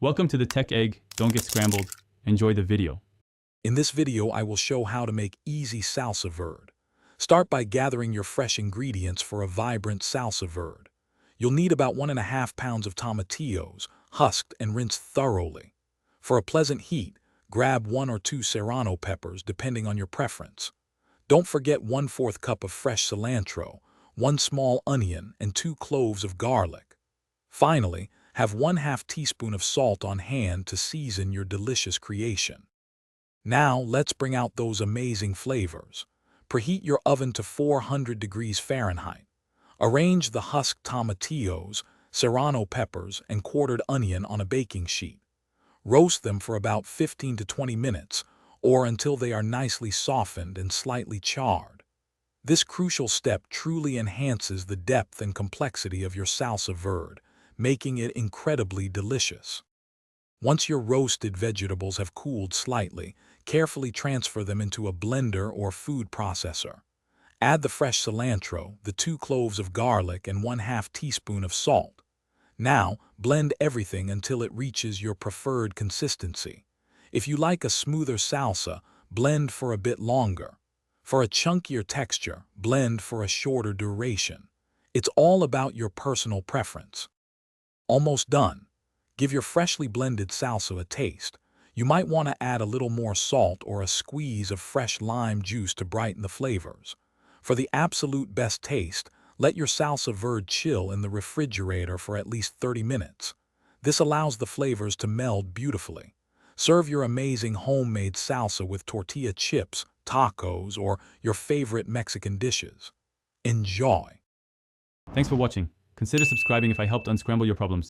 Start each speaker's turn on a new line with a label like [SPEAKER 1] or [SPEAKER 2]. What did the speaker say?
[SPEAKER 1] Welcome to the Tech Egg. Don't get scrambled. Enjoy the video.
[SPEAKER 2] In this video, I will show how to make easy salsa verde. Start by gathering your fresh ingredients for a vibrant salsa verde. You'll need about 1.5 pounds of tomatillos, husked and rinsed thoroughly. For a pleasant heat, grab 1 or 2 serrano peppers depending on your preference. Don't forget 1/4 cup of fresh cilantro, 1 small onion, and 2 cloves of garlic. Finally, have 1/2 teaspoon of salt on hand to season your delicious creation. Now, let's bring out those amazing flavors. Preheat your oven to 400 degrees Fahrenheit. Arrange the husked tomatillos, serrano peppers, and quartered onion on a baking sheet. Roast them for about 15 to 20 minutes, or until they are nicely softened and slightly charred. This crucial step truly enhances the depth and complexity of your salsa verde, making it incredibly delicious. Once your roasted vegetables have cooled slightly, carefully transfer them into a blender or food processor. Add the fresh cilantro, the 2 cloves of garlic, and 1/2 teaspoon of salt. Now, blend everything until it reaches your preferred consistency. If you like a smoother salsa, blend for a bit longer. For a chunkier texture, blend for a shorter duration. It's all about your personal preference. Almost done. Give your freshly blended salsa a taste. You might want to add a little more salt or a squeeze of fresh lime juice to brighten the flavors. For the absolute best taste, let your salsa verde chill in the refrigerator for at least 30 minutes. This allows the flavors to meld beautifully. Serve your amazing homemade salsa with tortilla chips, tacos, or your favorite Mexican dishes. Enjoy!
[SPEAKER 1] Thanks for watching. Consider subscribing if I helped unscramble your problems.